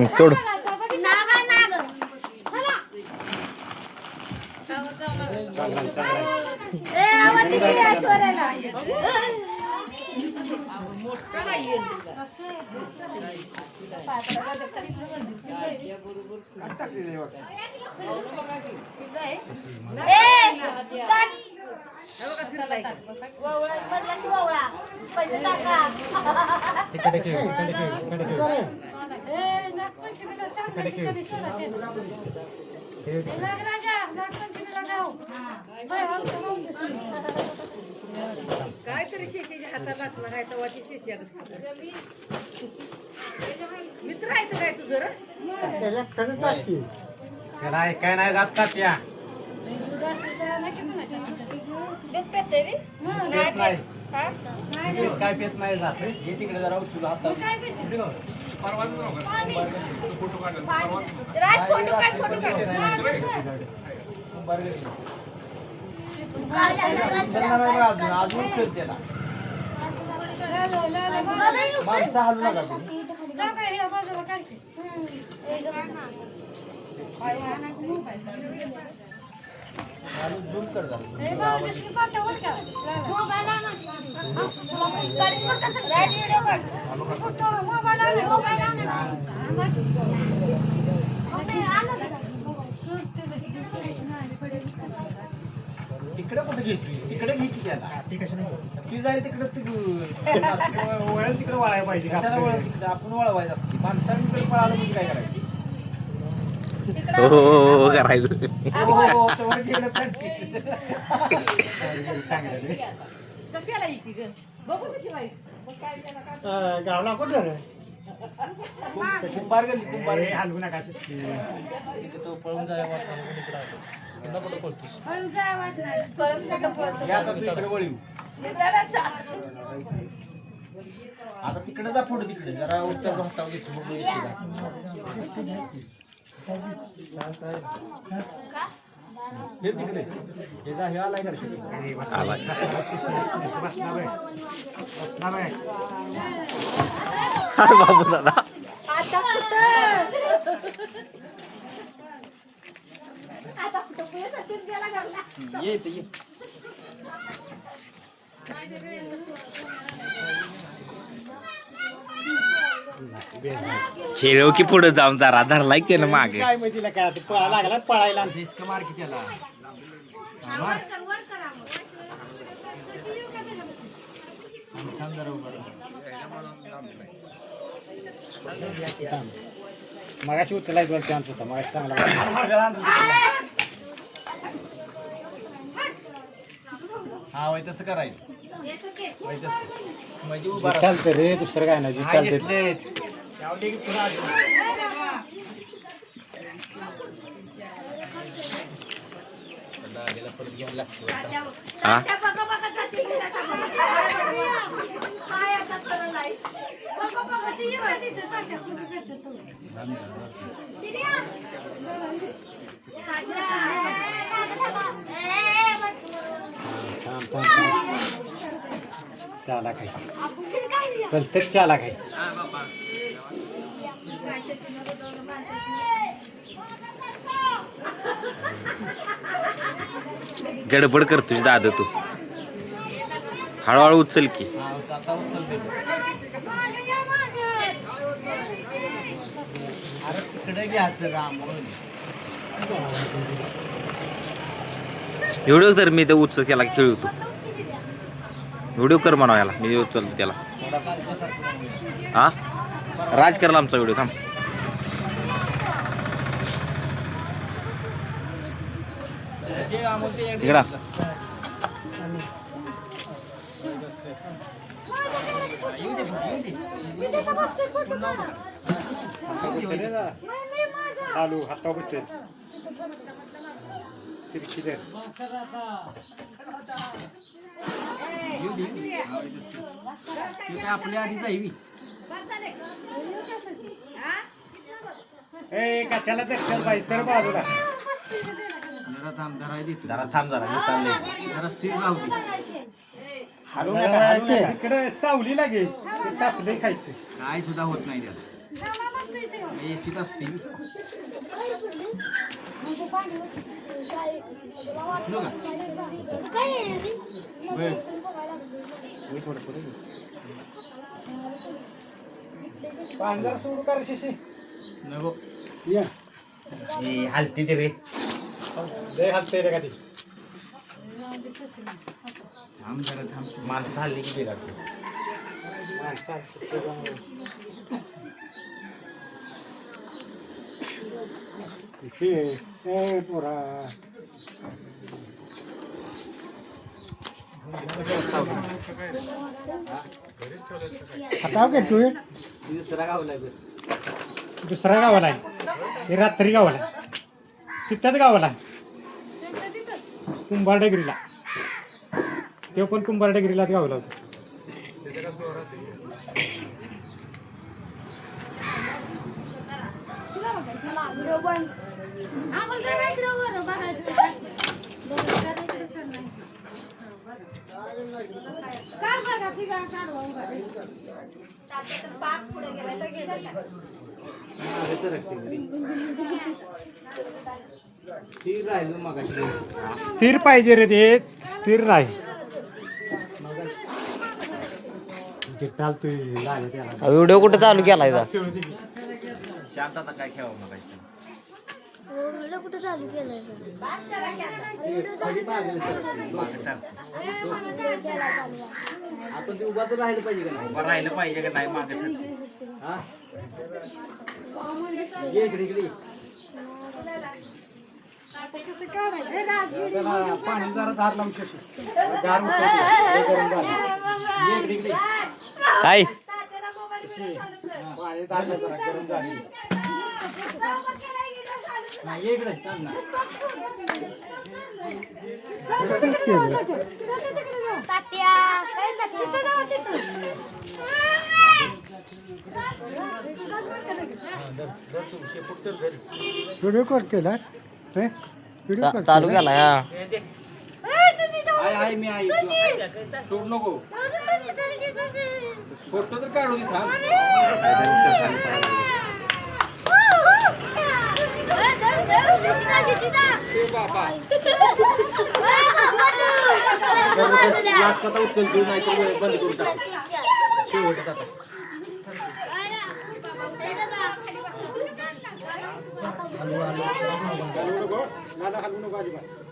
सोड काहीतरी शेतीच्या हातात असणार आहे तेव्हा ती शेती मित्र आहे काय तुझं काय नाही जात का त्या काय पेत नाही जात तिकडे जरा तुझा हात अजून उचल त्याला माणसं हलू नका झूम कर तिकडे कुठे घेतली तिकडे घेतली त्याला ती जाईल तिकडे वळण तिकडे वाळायला पाहिजे कशाला वळत तिकडे आपण वळवायचं असते माणसांकडे पळालं म्हणजे काय करायचं हो करायचं तेवढं गेलं तर कशाला इथे ग बघू किती वाईट गावला कुठं कुंभार गल्ली कुंभार गल्ली हलवू नका तो पळून जायला आता तू इकडे वळीव आता तिकडे जा पुढे तिकडे जरा उचल हातावर घेतो हे तिकडे हे जा हे आलाय करशील अरे बाबू दादा ये इथे ये खेळ की पुढे जाऊन जरा धरलाय ते ना मागे काय म्हणजे काय लागला पळायला इसका मार की त्याला मार थांब जरा उभा राहा. मगाशी उचलायचं चान्स होता मगाशी चांगला हा वय तसं करायचं वय तसं म्हणजे उभा राहा. चालतं रे दुसरं काय नाही हा, चालतं घेतलेत. दादाला परत घ्यायला लागतं. हा चाला काय प्रत्येक चाला काय गडबड कर तुझी दादा तू हळूहळू उचल की हा, आता उचल ते. अरे तिकडे घ्यायचं राम व्हिडिओ तर मी ते उचल केला खेळू तू व्हिडिओ कर म्हणा याला मी उचलतो त्याला हा राज करायला आमचा व्हिडिओ थांब इकडा चालू हाता बसेल तिरकी दे आपल्या आधी जाईवी ए कशाला दक्षिण पाहिजे तर बाजूला जरा थांब जरा देतो जरा थांब जरा मी चालले जरा स्थिर लावते हलू नका इकडे सावली लागेल ते तापले खायचं काय सुद्धा होत नाही त्याला एसीत असते नको का? बघ. पाणी जरा सोडू का रे शिशी नको ये हलती ते रे लय हलते रे का ती थांब जरा थांब माणसं हल्ली की बिघडते ए पोरा आता काय तू दुसरा गावला दुसऱ्या गावाला आहे हे रात्री गावाला आहे. तिथल्याच गावाला आहे. कुंभारडेगिरीला ते पण कुंभारडेगिरीलाच गावाला होतं राहिलो मग स्थिर पाहिजे रे ते स्थिर नाही चालतोय लागेल त्याला व्हिडिओ कुठे चालू केलाय शांतता काय खेळावं मग कुठं चालू केलंय आपण ते उभा तर राहिलं पाहिजे का नाही? उभा राहिलं पाहिजे का नाही मागे सर हा ये इकडे इकडे त्याला पाणी जरा धार लावू शकतो धार उतरते. ये इकडे इकडे काय पाणी धार लाव जरा गरम झाली नाही ये इकडे चाल ना तात्या काय व्हिडिओ कॉल केला व्हिडिओ कॉल चालू केलाय हा आहे मी आहे सोड नको फोटो तर काढू दे थांब लास्ट आता उचलतो नाही तर बंद करून टाक शेवट आता हलवू नको मला हलवू नको अजिबात